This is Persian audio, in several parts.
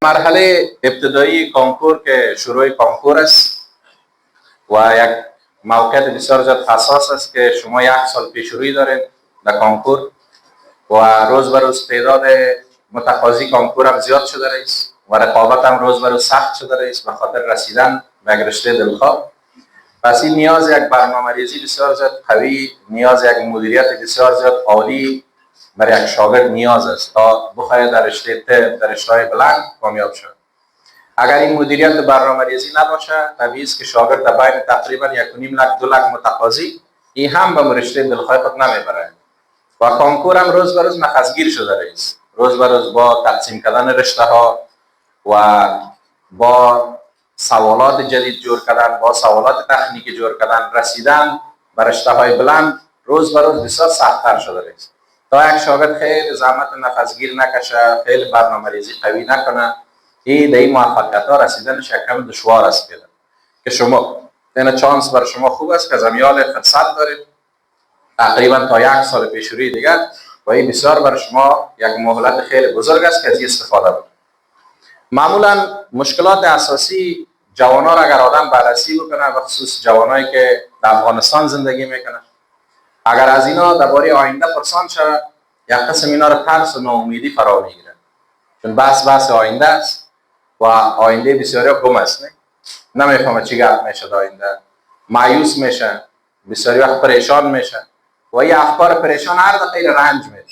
مرحله ابتدایی کنکور که شروع کنکور است و یک موقعیت بسیار زیاد حساس است که شما یک سال پیش روی دارید در کنکور و روز به روز تعداد متقاضی کنکور هم زیاد شده است و رقابت هم روز به روز سخت شده است به خاطر رسیدن به یک رشته دلخواه. پس این نیاز یک برنامه‌ریزی بسیار زیاد قوی، نیاز یک مدیریت بسیار زیاد عالی برای یک شاگرد نیاز است تا بخواهد در رشته بلند کامیاب شود. اگر این مدیریت برنامه‌ریزی نباشه، طبیعی است که شاگرد در بین تقریبا 1.5 لک 2 لک متقاضی این هم به رشته دلخواه خود نمیبره و کنکور هم روز به روز نفسگیر شده است. روز به روز با تقسیم کردن رشته ها و با سوالات جدید جور کردن، با سوالات تکنیکی جور کردن، رسیدن به رشته های بلند روز به روز بسیار سخت‌تر شده است. تا یک شاگرد خیلی زحمت نفسگیر نکشه، خیلی برنامه‌ریزی قوی نکنه، این موفقیت ها رسیدنش کم دشوار است که شما این چانس بر شما خوب است که زمیال فرصت دارید تقریبا تا 1 سال پیش روی دیگر و این بسیار بر شما یک مهلت خیلی بزرگ است که از این استفاده بکنید. معمولا مشکلات اساسی جوانان را اگر آدم بررسی بکنه، به خصوص جوانایی که در افغانستان زندگی میکنن، اگر از اینا درباره آینده پرسان شود، یک قسم اینا را ترس و ناامیدی فرا میگیره، چون بحث آینده است و آینده بسیاری گم است، نمیفهمه چی گپ میشه در آینده، مایوس میشه، بسیاری وقت پریشان میشه و این افکار پریشان هر دقیقه رنج میده.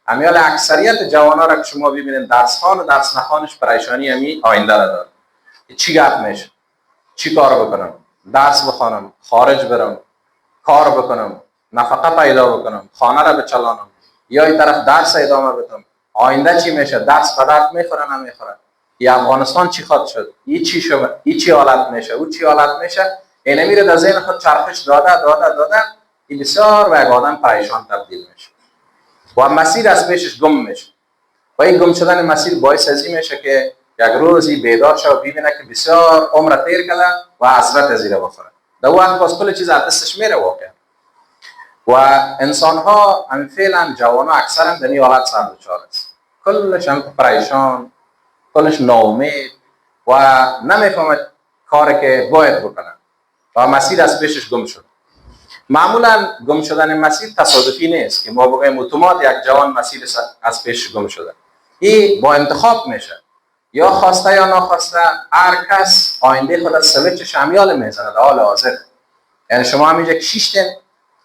امیال اکثریت جوانان را که شما ببینید درس خوان و درس نخوانش پریشانی همی آینده را داره. چی گپ میشه؟ چی کار بکنم؟ درس بخوانم، خارج برم، کار بکنم، نفقه پیدا بکنم، خانه را بچلانم، یا این طرف درس ادامه بدم، آینده چی میشه؟ درس به درد میخوره نمیخوره؟ یا افغانستان چی خواهد شد؟ این چی شد؟ این چی حالت میشه؟ او چی حالت میشه؟ این میره در ذهن خود چرخش داده این بسیار به یک آدم پریشان تبدیل میشه و مسیر از پیشش گم میشه و این گم شدن مسیر باعث از این میشه که یک روزی بیدار شه و ببینه که بسیار عمر تیر کرده و حسرت از این بخوره. در وقت باز کل چیز از دستش میره واقعا و انسان ها هم فعلا جوان ها اکثرا در این حالت سر دچار است، کلش هم پریشان، کلش ناامید و نمیفهمه کاری که باید بکنه و مسیر از پیشش گم شد. معمولا گم شدن مسیر تصادفی نیست که ما بگیم اتومات یک جوان مسیر از پیش گم شده. این با انتخاب میشه، یا خواسته یا ناخواسته هر کس آینده خود از سویچ شمیال میزنه در حال حاضر. یعنی شما همینجا کشیشتین،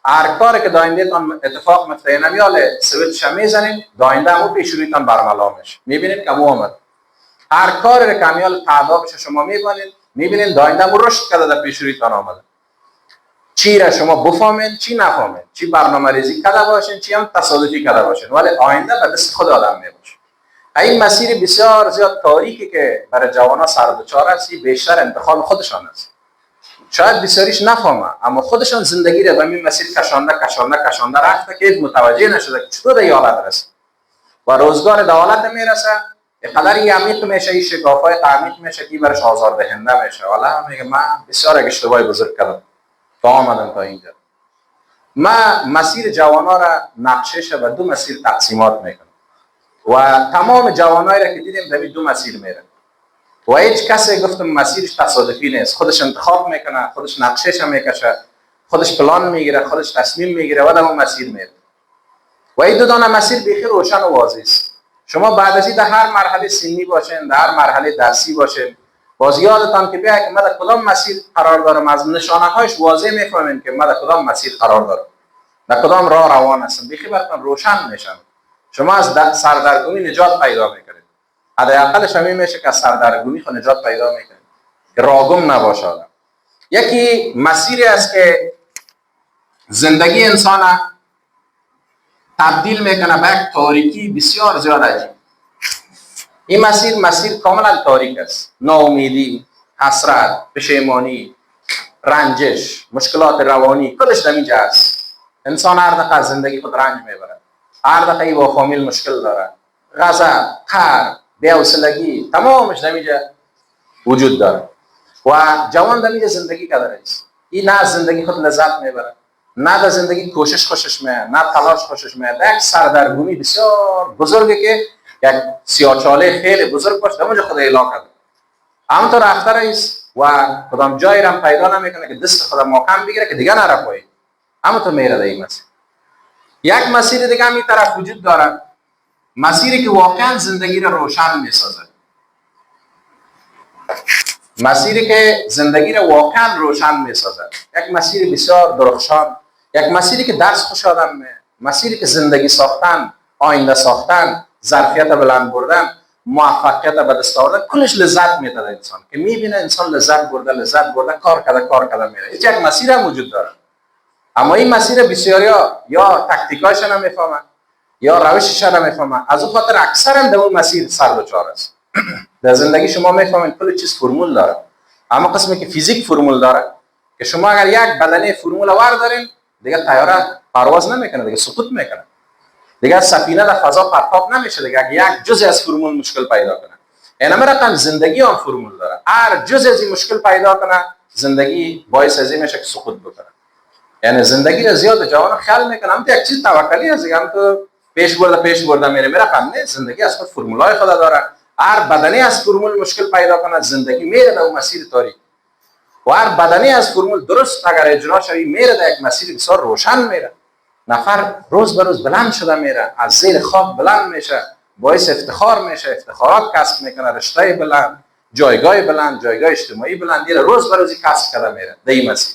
هر کاری که در آینده تان اتفاق میفته نمیال سویچ میزنین، در آینده همو پیش رویتان برملا میشه. میبینید که آمد هر کاری که کمیال تعدابش شما میبینید در آینده رشد کرده در پیش رویتان آمده. چی را شما بفهمید چی نفهمید، چی برنامه ریزی کرده باشین چی هم تصادفی کرده باشین، ولی آینده به دست خود آدم میباشه. این مسیر بسیار زیاد تاریکی که برای جوانان سر دچار است، بیشتر انتخاب خودشان است. شاید بسیاریش نفهمه اما خودشان زندگی را به این مسیر کشانده رفته که متوجه نشده که چطور به حالت رسید و روزگار در حالت میرسه قدری عمیق میشه، این شکافای عمیق میشه که برش آزاردهنده میشه. والا میگه من بسیار اشتباهی بزرگ کردم تا آمدم تا اینجا. ما مسیر جوانا را نقشش و 2 مسیر تقسیمات میکنم و تمام جوانایی را که دیدیم در 2 مسیر میره و هیچ کسی گفتم مسیرش تصادفی نیست، خودش انتخاب میکنه، خودش نقشش میکشه، خودش پلان میگیره، خودش تصمیم میگیره و در اون مسیر میره و این 2 دانه مسیر بیخی روشن و واضح است. شما بعد از این در هر مرحله سنی باشین، در هر مرحله درسی باشین، باز یادتان که بیا که من در کدام مسیر قرار دارم، از نشانه هایش واضح میفهمین که من در کدام مسیر قرار دارم، در کدام راه روان هستم، بیخی براتون روشن میشم. شما از سردرگمی نجات پیدا میکنید. حداقلش همین میشه که از سردرگمی خود نجات پیدا میکنید که راهگم نباشه آدم. یکی مسیری است که زندگی انسان تبدیل میکنه به یک تاریکی بسیار زیاد عجیب. این مسیر کاملا تاریک است. ناامیدی، حسرت، پشیمانی، رنجش، مشکلات روانی کلش در اینجا است. انسان هر دقیقه از زندگی خود رنج میبره، هر دقیقه با فامیل مشکل داره، غضب، قهر، بی‌حوصلگی تمامش در اینجا وجود داره و جوان در اینجا زندگی کرده است. این نه از زندگی خود لذت میبره، نه در زندگی کوشش خوشش میاد، نه تلاش خوشش میاد. یک سردرگمی بسیار بزرگه که یک سیاهچاله خیلی بزرگ باشه اونجا خدا اعلام کرده. اما تو رفته رئیس و کدام جایی هم پیدا نمیکنه که دست خدا محکم بگیره که دیگه نره پایین. اما تو میره در این مسیر. یک مسیر دیگه هم این طرف وجود داره، مسیری که واقعا زندگی رو روشن میسازه، مسیری که زندگی رو واقعا روشن میسازه، یک مسیر بسیار درخشان، یک مسیری که درس خوش آدم مسیری که زندگی ساختن، آینده ساختن، ظرفیت بلند بردن، موفقیت به دست آوردن، کلش لذت میده انسان که میبینه انسان لذت برده کار کرده میره. یک مسیر هم وجود داره، اما این مسیر بسیاریا یا تکتیکاش نمیفهمن یا روشش نمیفهمن، از اون خاطر اکثر هم در اون مسیر سر و چار است. در زندگی شما میفهمین کل چیز فرمول داره، اما قسمی که فیزیک فرمول داره که شما اگر یک بدنه فرمول ور دارین دیگه طیاره پرواز نمیکنه، دیگه سقوط میکنه، دیگه سفینه در فضا پرتاب نمیشه، دیگه یک جزء از فرمول مشکل پیدا کنه. اینم رقم زندگی هم فرمول داره، هر جزء از این مشکل پیدا کنه زندگی باعث از این میشه که سقوط بکنه. یعنی زندگی را زیاد جوان خیال میکنه هم تو یک چیز توکلی است، هم تو پیش برده میره رقم نه، زندگی از خود فرمولای خدا داره. هر بدنی از فرمول مشکل پیدا کنه زندگی میره در مسیر تاریک و هر بدنی از فرمول درست اگر اجرا شوی میره در یک مسیر بسیار روشن میره. نفر روز به روز بلند شده میره، از زیر خاک بلند میشه، باعث افتخار میشه، افتخارات کسب میکنه، رشته بلند، جایگاه بلند، جایگاه اجتماعی بلند، دیره روز به روز کسب کرده میره در این مسیر.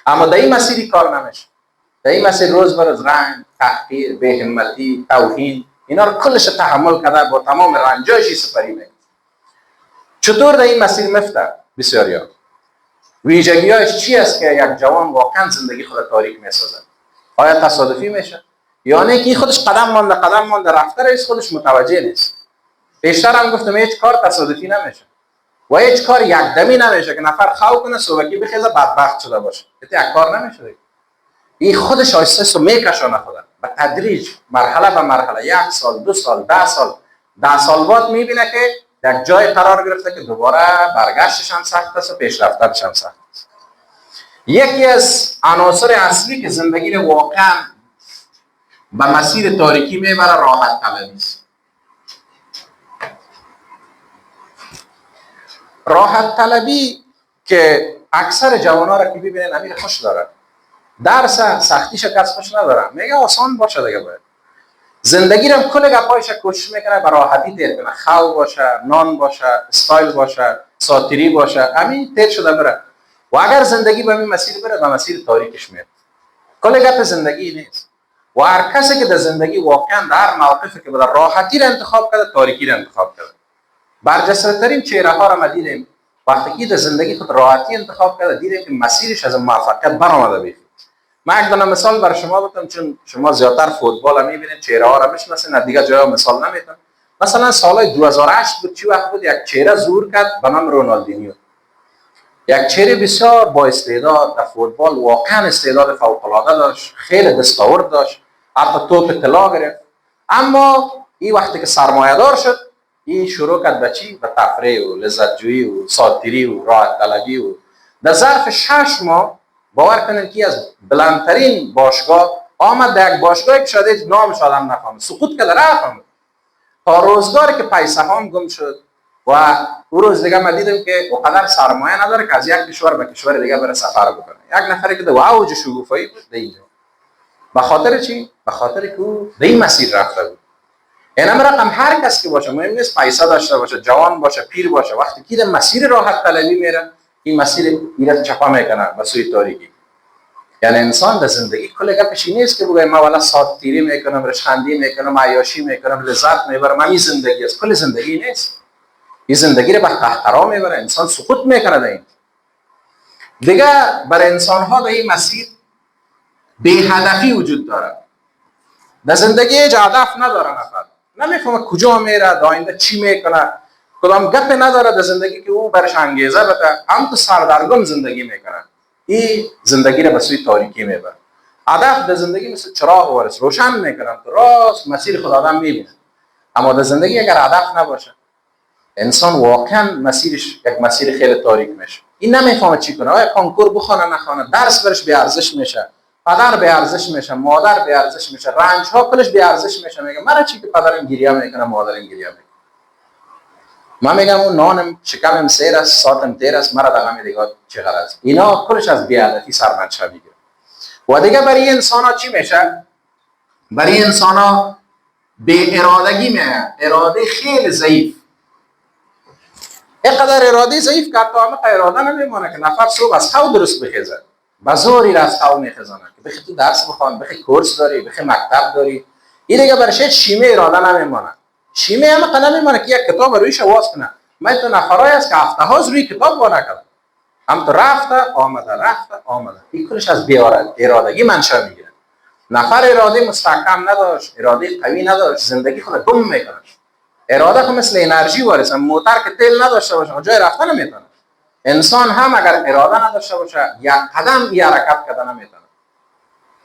اما در این مسیری کار نمیشه، در این مسیر روز به روز رنج، تحقیر، بی‌همتی، توهین، اینا رو کلش تحمل کرده با تمام رنجایشی سپری میکنه. چطور در این مسیر مفته؟ بسیاریا ویژگی‌هاش چی است که یک جوان واقعا زندگی خود تاریک میسازه؟ آیا تصادفی میشه؟ یا نه که خودش قدم مانده رفته رئیس خودش متوجه نیست؟ پیشتر هم گفتم هیچ کار تصادفی نمیشه و هیچ کار یک دمی نمیشه که نفر خو کنه صبحی بخیزه بدبخت شده باشه. یک کار نمیشه. این خودش آیسته میکشونه خدا به تدریج، مرحله به مرحله، 1 سال، 2 سال، 10 سال، 10 سال بعد میبینه که یک جای قرار گرفته که دوباره برگشتش هم سخت است و پیشرفتنش هم سخت است. یکی از عناصر اصلی که زندگی رو واقعا به مسیر تاریکی میبره راحت طلبی است. راحت طلبی که اکثر جوان‌ها را که ببینن امیر خوش داره، درس سختیش کس خوش نداره، میگه آسان باشه دیگه. باید زندگی رو کل گپایش کوشش میکنه به راحتی تیر کنه، خو باشه، نان باشه، استایل باشه، ساتیری باشه، همین تیر شده بره. و اگر زندگی به این مسیر بره به مسیر تاریکش میره. کل گپ زندگی نیست. و هر کسی که در زندگی واقعا در موقفی که بده راحتی رو انتخاب کرده، تاریکی رو انتخاب کرده. برجسته‌ترین چهره ها رو ما دیدیم وقتی که در زندگی خود راحتی انتخاب کرده، دیدیم که مسیرش از موفقیت برآمده بیخ. من یک دونه مثال برای شما بگم، چون شما زیادتر فوتبال میبینید، چهره ها رو میشناسید، دیگه جای مثال نمیتونم. مثلا سال 2008 بود، چی وقت بود یک چهره ظهور کرد به نام رونالدینیو. یک چهره بسیار با استعداد در فوتبال، واقعا استعداد فوق العاده داشت، خیلی دستاورد داشت، حتی توپ طلا گرفت. اما این وقتی که سرمایه‌دار شد، این شروع کرد به چی؟ به تفریح و لذت جویی و ساتیری و راحت طلبی و در ظرف 6 ماه باور کنید که از بلندترین باشگاه آمد در یک باشگاهی که شاید نامش آدم نفهمه، سقوط کرده رفت تا روزگاری که پیسه هم گم شد. و اون روز دیگه ما دیدم که اونقدر سرمایه نداره که از یک کشور به کشور دیگه بره سفر بکنه. یک نفری که در اوج شگوفایی بود در اینجا. به خاطر چی؟ به خاطر که او در این مسیر رفته بود. اینم رقم هر کس که باشه، مهم نیست پیسه داشته باشه، جوان باشه، پیر باشه، وقتی که در مسیر راحت طلبی میره، این مسیر ایراد چپا میکنه به سوی تاریکی. یعنی انسان در زندگی کل گپش نیست که بگه ما والا ساعت تیری میکنم، رشخندی میکنم، عیاشی میکنم، لذت میبرم، این زندگی است. کل زندگی نیست. این زندگی رو به قهقرا میبره، انسان سقوط میکنه در این. دیگه برای انسان ها در این مسیر بی هدفی وجود داره. در زندگی هیچ هدف نداره، نفر نمیفهمه کجا میره، آینده چی میکنه، کدام گپ نداره در زندگی که او برش انگیزه بده، هم تو سردرگم زندگی میکنه. این زندگی رو به سوی تاریکی میبره. هدف در زندگی مثل چراغ وارس روشن میکنه، تو راست مسیر خود آدم میبینه. اما در زندگی اگر هدف نباشه، انسان واقعا مسیرش یک مسیر خیلی تاریک میشه. این نمیفهمه چی کنه، آیا کنکور بخونه نخونه، درس برش بی ارزش میشه، پدر به ارزش میشه، مادر به ارزش میشه، رنج ها کلش به ارزش میشه. میگه مرا چی که پدرم گریه میکنه، مادرم گریه میکنه. من میگم اون نانم شکمم سیر است، ساعتم تیر است، مرا در همین دیگه چه غرض؟ اینا کلش از بی‌عدالتی سرمنشأ میگیره. و دیگه برای انسان ها چی میشه؟ برای انسان ها به ارادگی میاد، اراده خیلی ضعیف. اینقدر اراده ضعیف که تا همه اراده نمیمونه که نفر صبح از خواب درست بخیزه، بزوری را از خواب میخیزانه که بخی تو درس بخوان، بخی کورس داری، بخی مکتب داری. این دیگه برش شیمه اراده نمیمونه. شیمه هم نمیمونه که یک کتاب رویش واس کنه. من تو نفرای است که هفته ها روی کتاب وا نکردم، هم تو رفته آمده. این کلش از بی ارادگی منشأ میگیره. نفر اراده مستحکم نداشت، اراده قوی نداشت، زندگی خود گم میکنه. اراده که مثل انرژی وارث، موتور که تیل نداشته باشه جای رفتن نمیتونه. انسان هم اگر اراده نداشته باشه یک قدم ای حرکت کردن نمیتونه.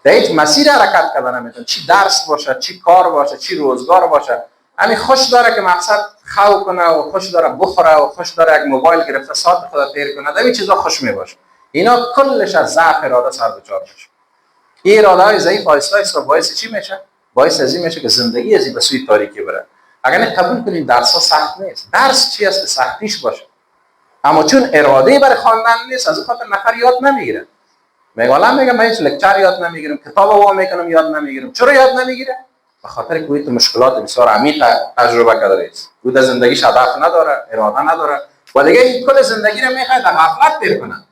در هیچ مسیر حرکت کردن نمیتونه. چی درس باشه، چی کار باشه، چی روزگار باشه. همین خوش داره که مقصد خو کنه و خوش داره بخوره و خوش داره یک موبایل گرفته ساعت خود تیر کنه. همین چیزا خوش میباشه. اینا کلش از ضعف اراده سر دچار میشه. این اراده های ضعیف آیستا آیستا باعث چی میشه؟ باعث از این میشه که زندگی از این به سوی تاریکی بره. اگر قبول کنید درس ها سخت نیست. درس چی است که سختیش باشه؟ اما چون اراده برای خواندن نیست، از این خاطر نفر یاد نمیگیره. میگم من هیچ لکچر یاد نمیگیرم، کتاب وا میکنم یاد نمیگیرم. چرا یاد نمیگیره؟ به خاطر که تو مشکلات بسیار عمیق تجربه کرده است. او در زندگیش هدف نداره، اراده نداره و دیگه این کل زندگی رو میخواد در غفلت تیر کنه.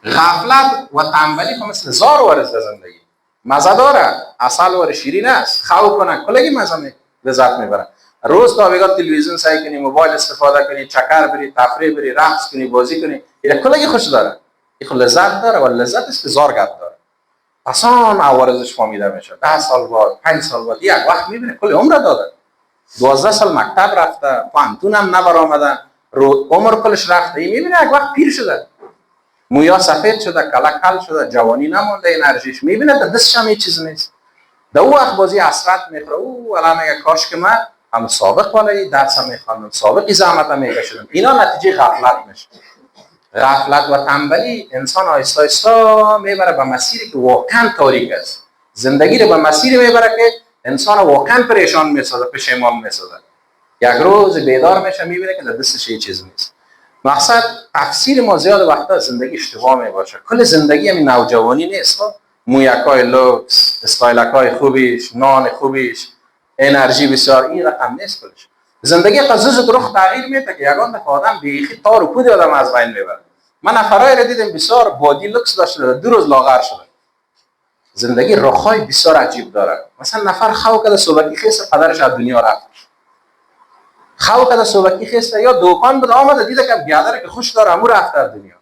غفلت و تنبلی که مثل زار وارد در زندگی. مزه داره، عسل و شیرین است. خو کنه کلگی مزه لذت میبره. روز تا بگاه تلویزیون سعی کنی، موبایل استفاده کنی، چکر بری، تفریح بری، رقص کنی، بازی کنی، این کلگی خوش داره. این خود لذت داره و لذت است که زار گرد داره. آسان عوارضش فهمیده میشه. 10 سال بعد، 5 سال بعد یک وقت میبینه کل عمر داده. 12 سال مکتب رفته، پانتون هم نبر آمده، عمر کلش رفته. این میبینه یک وقت پیر شده. مویا سفید شده، کل شده، جوانی نمونده، انرژیش میبینه در دستش هم هیچ چیز نیست. در اون وقت بازی حسرت میخوره. او الان میگه کاش که من هم سابق والای درس هم میخواندم، سابقی زحمت هم میکشیدم. اینا نتیجه غفلت میشه. غفلت و تنبلی انسان آیستا آیستا میبره به مسیری که واقعا تاریک است. زندگی رو به مسیری میبره که انسان واقعا پریشان میسازه، پشیمان میسازه. یک روز بیدار میشه میبینه که در دستش هیچ چیز نیست. مقصد تفسیر ما زیاد وقتا زندگی اشتباه میباشه. کل زندگی همین نوجوانی نیست. مویکای لوکس، استایلکای خوبیش، نان خوبیش، انرژی بسیار، این رقم نیست کلش. زندگی قزوز رخ تغییر میده که یگان دفعه آدم بیخی تار و پود آدم از بین میبره. من نفرای را دیدم بسیار بادی لوکس داشته، 2 روز لاغر شده. زندگی رخای بسیار عجیب داره. مثلا نفر خو کده صبحی خیسته پدرش از دنیا رفت. خو کده صبحی خیسته یا دوکان بود آمده دیده که بیادر که خوش داره امو رفته از دنیا.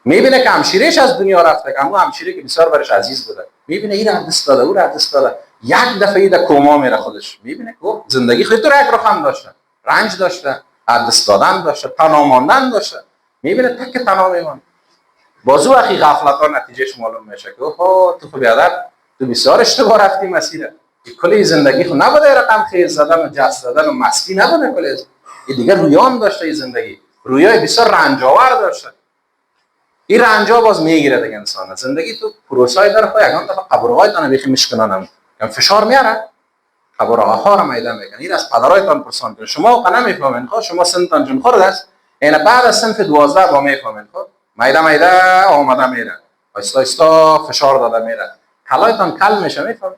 میبینه که همشیرهش از دنیا رفته، که امو همشیره که بسیار برش عزیز بوده. میبینه این را دست داده، او را دست داده. یک دفعه ایده کوما میره خودش. میبینه که زندگی خودت رو یک رقم داشته. رنج داشته، دست دادن داشته، تنها ماندن داشته. میبینه تک تنها میمونه. بازو اخی غفلت ها نتیجهش معلوم میشه که اوه تو بیادر تو بسیار اشتباه رفتی مسیره. کلی زندگی خود نبوده رقم خیز زدن و جست زدن و مستی نبوده کلی. این دیگه رویان داشته این زندگی. رویای بسیار رنجاور داشته. این رنجا باز میگیره دیگه انسان. زندگی تو پروسای داره خود یگان دفعه قبرهای دانه بیخی میشکنانم. کم فشار میاره. قبرها را میدان میکنه. این از پدرایتان پرسان کنه. شما قنم میفهمین خود شما سنتان جون خورد است. این بعد از سنف 12 با میفهمین خود. میده آمده میره. آیستا آیستا فشار داده میره. کلایتان کل میشه میفهمین.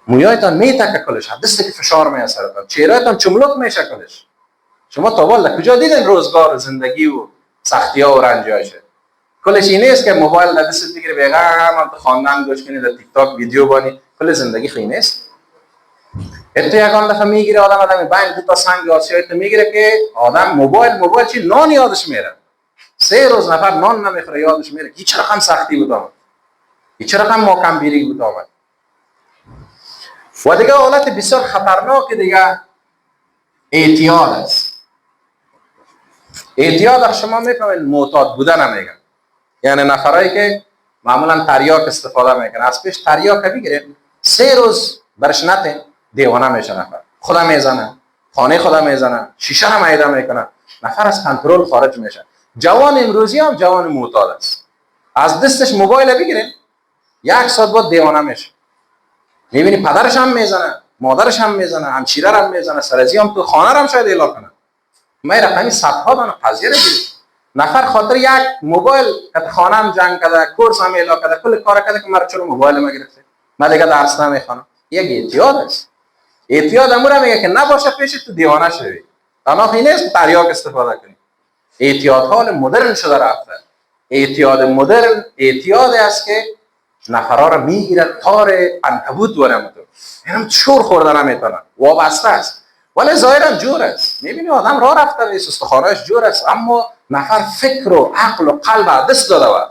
مویایتان میتکه کلش. دستی که فشار میاد سرتان. چهرهتان چملک میشه کلش. شما تا والا کجا دیدین روزگار زندگی و سختی‌ها و رنجاشه؟ کلش این نیست که موبایل در دستت بگیری بگم تو خواندن گوش کنی، در تیک تاک ویدیو بانی. کل زندگی خیلی نیست. تو یکان دفعه میگیره آدم بین دو تا سنگ آسیایی تو میگیره که آدم موبایل چی نان یادش میره. 3 روز نفر نان نمیخوره یادش میره. این چه رقم سختی بود آمد. این چه رقم محکم بیری بود آمد. و دیگه حالت بسیار خطرناک دیگه اعتیاد است. اعتیاد شما میفهمید معتاد بودن نمیگن. یعنی نفرایی که معمولا تریاک استفاده میکنن از پیش تریاک بگیره 3 روز برش نته دیوانه میشه نفر. خدا میزنه، خانه خدا میزنه، شیشه هم معده میکنه. نفر از کنترل خارج میشه. جوان امروزی هم جوان معتاد است. از دستش موبایل بگیرین، یک ساعت بعد دیوانه میشه. میبینی پدرش هم میزنه، مادرش هم میزنه، همشیره هم میزنه، سرزی هم تو خانه هم شاید اعلام کنه. ما رقمی صدها دانه قضیه رو دیدیم. نفر خاطر یک موبایل که خانه هم جنگ کرده، کورس هم اعلام کرده، کل کار کرده که مرا چرا موبایل ما گرفته، من دیگه درس نمیخوانم. یک اعتیاد است. اعتیاد امور میگه که نباشه پیش تو دیوانه شوی. اما این نیست تریاک استفاده کنی. اعتیاد حال مدرن شده رفته. اعتیاد مدرن اعتیاد است که نفرها را میگیره تار عنکبوت ورم تو. اینم شور خورده نمیتونه. وابسته است. ولی ظاهرا جور است. میبینی آدم راه رفته به استخوانش جور است، اما نفر فکر و عقل و قلب دست داده و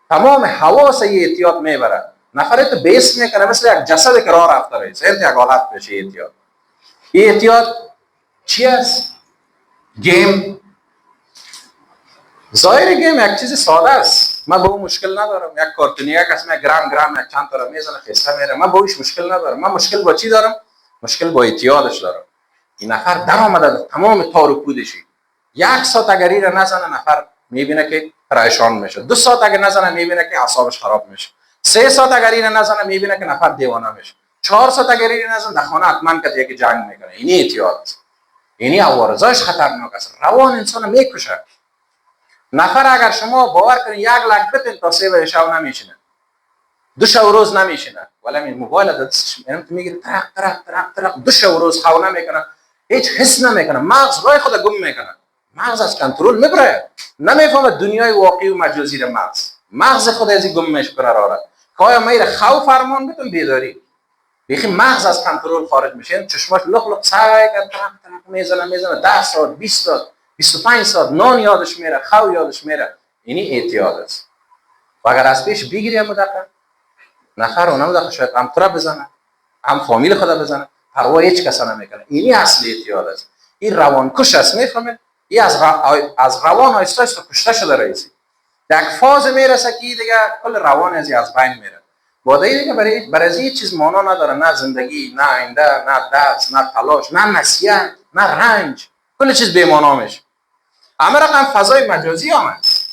تمام حواس اعتیاد میبره. نفر تو بیس میکنه مثل یک جسد که راه رفته است. این یک حالت بشه اعتیاد. اعتیاد چی است؟ گیم. ظاهر گیم یک چیز ساده است. من با اون مشکل ندارم. یک کارتونی یک اسم گرم یک چند تا را میزنه خسته میره. من با اوش مشکل ندارم. من مشکل با چی دارم؟ مشکل با اعتیادش دارم. این نفر در آمده تمام تار و پودشی. یک ساعت اگر این را نزنه نفر میبینه که پریشان میشه. 2 ساعت اگر نزنه میبینه که اعصابش خراب میشه. 3 ساعت اگر این را نزنه میبینه که نفر دیوانه میشه. 4 ساعت اگر این را نزنه در خانه حتما که یکی جنگ میکنه. این اعتیاد است. اینی عوارضش خطرناک است. روان انسان میکشه. نفر اگر شما باور کنید 1 لک بتین تا 3 شب نمیشینه، 2 شب روز نمیشینه، ولی این موبایل دستش میگیره ترق 2 شب روز خواب نمیکنه، هیچ حس نمیکنه، مغز راه خود گم میکنه، مغز از کنترل میبره، نمیفهمه دنیای واقعی و مجازی را. مغز خود ازی گم میکنه راه که آیا میره خواب فرمان بتون بیداری بیخی مغز از کنترل خارج میشه. چشماش لخ لخ سعی کرد ترق میزنه 10 ساعت 20 ساعت 25 ساعت نان یادش میره، خواب یادش میره. اینی اعتیاد است. و اگر از پیش بگیریم مدقیق نفر اونم دقیق شاید هم ترا بزنه، هم فامیل خدا بزنه، پروا هیچ کس نمیکنه. اینی اصل اعتیاد است. این روانکش است. میفهمید؟ این از روان آیسته است کشته شده رئیسی. در یک فاز میرسه که دیگه کل روان از بین میره. بعد دیگه برای هیچ چیز معنا نداره، نه زندگی، نه آینده، نه درس، نه تلاش، نه نصیحت، نه رنج. کل چیز بی معنا میشه. اما رقم فضای مجازی هم است.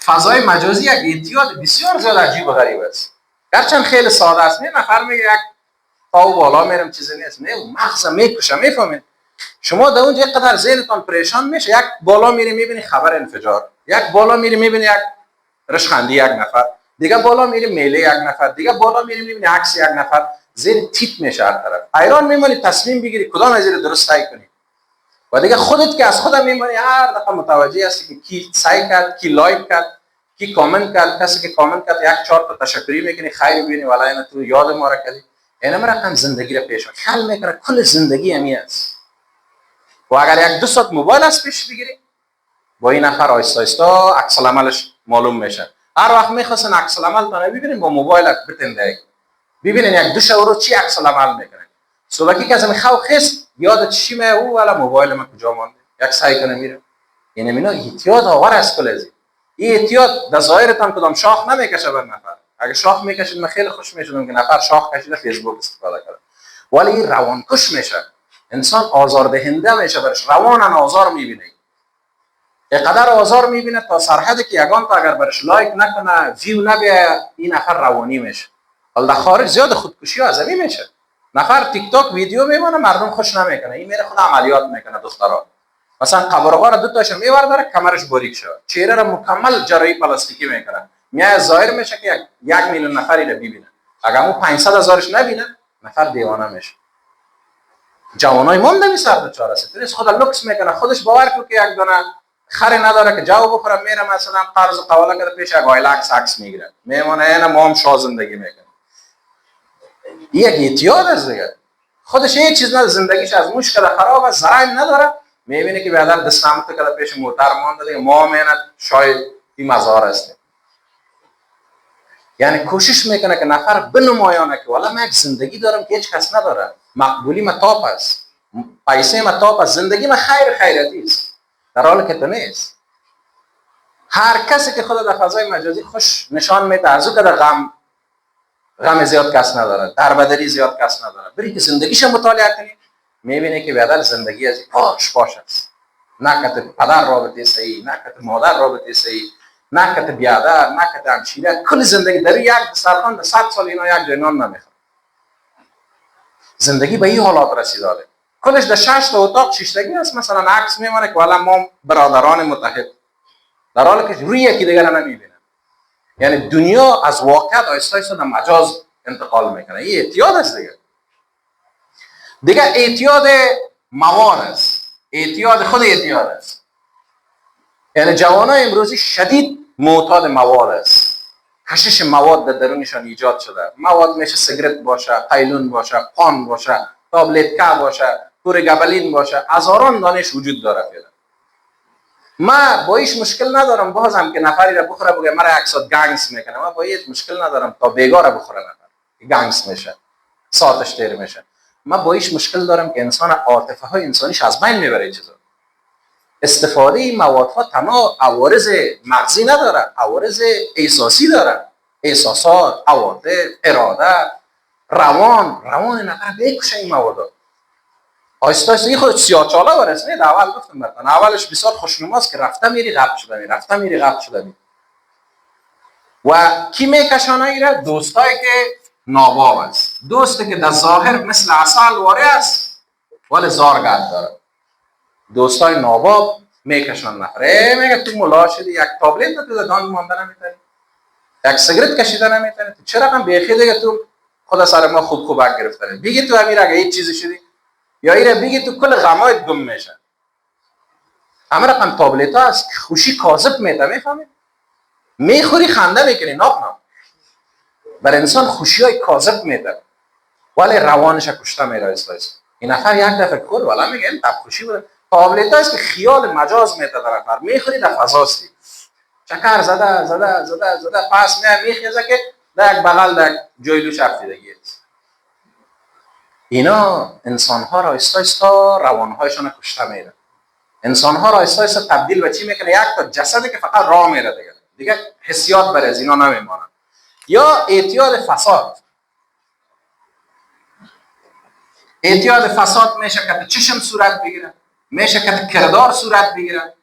فضای مجازی یک اعتیاد بسیار زیاد عجیب و غریب است. گرچند خیلی ساده است. نفر میگه یک پاو بالا میرم چیزی نیست. مغز میکشه. میفهمید؟ شما در اونجا قدر ذهنتون پریشان میشه. یک بالا میری میبینی خبر انفجار، یک بالا میری میبینی یک رشخندی یک نفر، دیگه بالا میری میله یک نفر، دیگه بالا میری میبینی عکس یک نفر. ذهن تیت میشه هر طرف. حیران میمونی تصمیم بگیری کدام از این درست تای کنی. و دیگه خودت که از خودت میمونی هر دفعه متوجه هستی که کی سعی کرد، کی لایک کرد، کی کامنت کرد. کسی که کامنت کرد یک 4 تا تشکری میکنی، خیر ببینی والا اینا تو یاد ما را کردی. اینا رقم زندگی را پیش خل میکنه. کل زندگی همی است. و اگر 1 2 ساعت موبایل از پیش بگیری با این نفر آیستا آیستا عکس العملش معلوم میشه. هر وقت میخواستن عکس العمل تا ببینین با موبایل بتنده ببینین 1 2 شب رو چی عکس العمل میکنه. صبحی که از میخوام خست یاد چی می او والا موبایل من کجا مونده یک سعی کنه میره. یعنی اینا اعتیاد آور است. کلازی این اعتیاد در ظاهرتان کدام شاخ نمیکشه بر نفر. اگه شاخ میکشید من خیلی خوش میشدم که نفر شاخ کشیده فیسبوک استفاده کرده، ولی این روانکش میشه. انسان آزاردهنده میشه برش. روانن آزار میبینه. اینقدر آزار میبینه تا سرحدی که یگان تا اگر برش لایک نکنه ویو نبیه این نفر روانی میشه. حالا در خارج زیاد خودکشی عصبی میشه. نفر تیک تاک ویدیو میمونه مردم خوش نمیکنه، این میره خود عملیات میکنه. دخترها مثلا قبرقا را 2 تاشو میورداره کمرش باریک شد، چهره را مکمل جراحی پلاستیکی میکنه. میاد ظاهر میشه که 1 میلیون نفری را ببینه. اگر اون 500,000ش نبینه نفر دیوانه میشه. جوانای مونده می سر بیچاره است. خود لوکس میکنه. خودش باور کنه که یک دونه خری نداره که جاو بخوره میره مثلا قرض قواله کرده پیش یک آیلکس عکس میگیره میمونه. اینا مام شاه زندگی میکنه. یک اعتیاد است دیگه. خودش هیچ چیز نداره. زندگیش از مشکل خراب است. زرایم نداره. میبینه که بعدا دستامت کرده پیش موتر مونده دیگه. ما مینه شاید این مزار است. یعنی کوشش میکنه که نفر بنمایانه که والا من یک زندگی دارم که هیچ کس نداره. مقبولی من تاپ است. پیسه من تاپ است. زندگی من خیراتی است. در حالی که تو نیست. هر کسی که خود در فضای مجازی خوش نشان میده از او که در غم زیاد کس نداره، دربدری زیاد کس نداره. بری که زندگیش مطالعه کنی میبینی که بعدا زندگی از پاش است. نه که پدر رابطه صحیح، نه که مادر رابطه صحیح، نه کت بیادر، نه کت همشیره، کل زندگی در یک دسترخوان در 100 سال اینا یک جای نان نمیخورن. زندگی به این حالات رسیداله. کلش در 6 تا اتاق شیشتگی است. مثلا عکس میمونه که والا ما برادران متحد، در حالی که روی یکی دیگر نمیبینن. یعنی دنیا از واقعیت آهسته آهسته در مجاز انتقال میکنه. این اعتیاد است دیگه اعتیاد مواد است. اعتیاد خود اعتیاد است. یعنی جوانای امروزی شدید معتاد مواد است. کشش مواد در درونشان ایجاد شده. مواد میشه سیگرت باشه، قیلون باشه، پان باشه، تابلت باشه، پورگابلین باشه، هزاران دانش وجود داره فعلا. ما با هیچ مشکل ندارم بازم که نفری را بخوره بگه مرا 100 گنگس میکنه. ما با هیچ مشکل ندارم تا بیگار بخوره نفر گنگس میشه، ساعتش تیر میشه. ما با هیچ مشکل دارم که انسان عاطفه های انسانیش از بین میبره. چیزا استفاده این موادها تنها عوارض مغزی نداره، عوارض احساسی داره. احساسات، عواطف، اراده، روان نفر بکشه این مواد. آهسته آهسته این خود سیاه‌چاله ورسید. اول گفتم براتون اولش بسیار خوشنماست که رفته میری غرق شده می. و کی میکشانه ایره؟ دوستایی که ناباب است. دوستی که در ظاهر مثل عسل واره است ولی زارگرد داره. دوستای ناباب میکشان نفره. میگه تو ملا شدی، یک تابلت تو در دهان مانده نمیتونی، یک سیگرت کشیده نمیتونی، تو چرا هم بیخی دیگه تو خدا سر ما خوب گرفته. بگی تو امیر اگه هیچ چیزی شدی یا ایره بگی تو کل غمایت گم میشه. همه رقم تابلت ها از خوشی کاذب میده. میفهمی؟ میخوری خنده میکنی ناپ. بر انسان خوشی های کاذب میده ولی روانش کشته میره. این نفر یک دفعه خور والا میگه این تب خوشی بود. تابلت است که خیال مجاز میده در نفر. میخوری در فضاستی چکر زده پس میخیزه که در یک بغل در جویلو شفتیدگی است. اینا انسان ها را آهسته روانهایشان کشته میره. انسان ها را آهسته تبدیل به چی میکنه؟ یک تا جسدی که فقط راه میره دیگه حسیات بر از اینا نمیمانه. یا اعتیاد فساد. اعتیاد فساد میشه که چشم صورت بگیره، میشه که کردار صورت بگیره.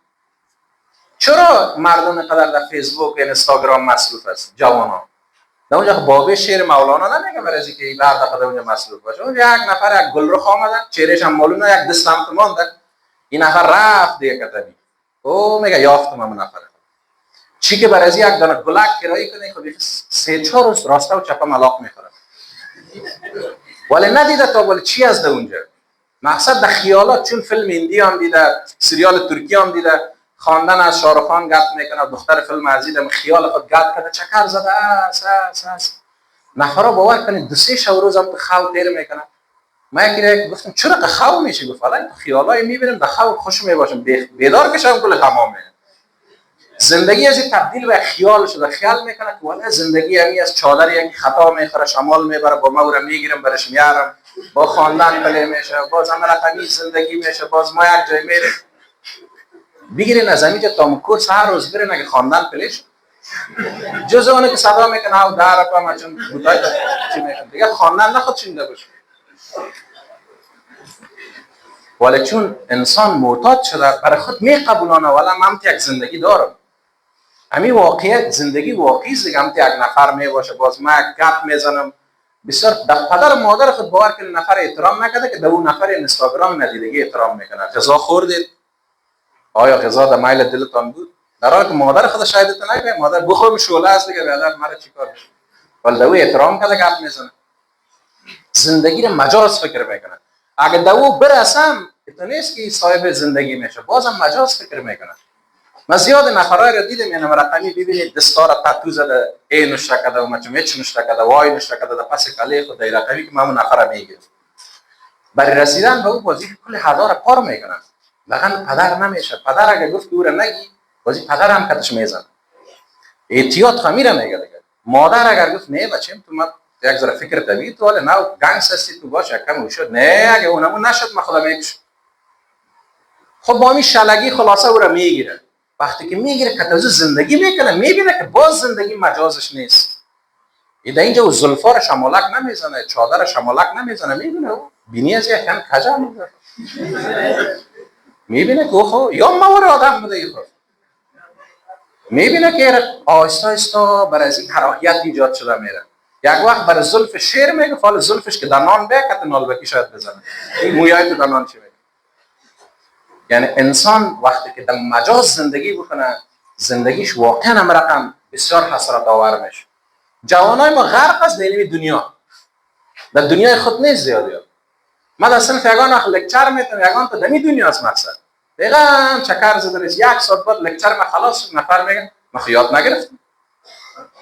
چرا مردم قدر در فیسبوک و اینستاگرام مصروف است؟ جوانان در اونجا بابه شعر مولانا نمیگه برای اینکه این هر دفعه اونجا مصروف باشه. اونجا یک نفر یک گلرخ آمدن، چهرهش هم معلومه، یک دست هم مانده. این نفر رفت دیگه کتابی او میگه یافتم همون نفر. چی که برای یک دانه گلک کرایی کنه خب 3-4 روز راسته و چپه ملاق میخوره ولی ندیده تا ولی چی از ده اونجا. مقصد در خیالات، چون فیلم هندی هم دیده، سریال ترکی هم دیده، خواندن از شاهرخ خان گپ میکنه، دختر فیلم عزیزم خیال خود گپ کرده چکر زده است. نفرا باور کنید 2-3 شب روز هم تو خواب تیر میکنه. ما یکی گفتم چرا که خواب میشه؟ گفت حالا خیالای میبینم در خواب خوش میباشم، بیدار بشم کل تمامه. زندگی از تبدیل به خیال شده. خیال میکنه که والا زندگی همی از چادر یک خطا میخوره، شمال میبره، با ما رو میگیرم برش میارم، با خواندن پلی میشه، باز هم رقمی زندگی میشه، باز ما یک جای میریم. بگیرین از همینجا تا کورس هر روز برین اگه خواندن پلیش جز اونه که صدا میکنه او در رفا چون بودای چی میکنه دیگه خواندن نخواد شنیده باشه. ولی چون انسان معتاد شده برای خود میقبولانه والا من یک زندگی دارم. همین واقعیت زندگی واقعی است دیگه. یک نفر میباشه باز ما یک گپ میزنم. بسیار در پدر و مادر خود باور کنید نفر احترام نکرده که در اون نفر اینستاگرام ندیدگی احترام میکنه. غذا خوردید؟ آیا غذا در میل دلتان بود؟ در حالی که مادر خود شاهدت نگه مادر بخورم شعله است دیگه برادر مرا چیکار میشه؟ ولی در احترام کرده گپ میزنه. زندگی رو مجاز فکر میکنه. اگه در او برسم نیست که صاحب زندگی میشه، بازم مجاز فکر میکنه. من زیاد نفرای را دیدم یعنی رقمی ببینید دستار تاتو زده ای نوشته کرده و مچ نوشته کرده وای نوشته کرده در پس کله خود در رقمی که من نفر میگیرم. برای رسیدن به او بازی کل هزار کار میکنن. لگن پدر نمیشه. پدر اگه گفت او را نگی بازی پدر هم کتش میزنه. احتیاط خمیره میگه دیگه. مادر اگر گفت نه بچم تو ما یک ذره فکر طبیعی تو ولی نه گنگس هستی تو باشه کم وشد نه اگه اونمون نشد ما خدا میکش. خب با همین شلگی خلاصه او را میگیره. وقتی که میگیره کتازو زندگی میکنه میبینه که باز زندگی مجازش نیست. ایده اینجا او زلفا را شمالک نمیزنه، چادر شمالک نمیزنه، میبینه او بینی از یک کم کجا میزنه. میبینه که خو یا موار آدم بوده ای خود. میبینه که آهسته آهسته برای از این کراهیت ایجاد شده میره. یک وقت برای زلف شیر میگه فال زلفش که در نان بکت نالبکی شاید بزنه، این مویای تو در نان چی میگه. یعنی انسان وقتی که در مجاز زندگی بکنه زندگیش واقعا هم رقم بسیار حسرت آور میشه. جوانای ما غرق است در این دنیا، در دنیای خود نیست زیادی. من در صنف یگان وقت لکچر میتونم یگان تو دمی دنیاست مقصد بیغم چکر زده رئیس یک ساعت بعد لکچر ما خلاص شد نفر میگه ما خیاط نگرفتم.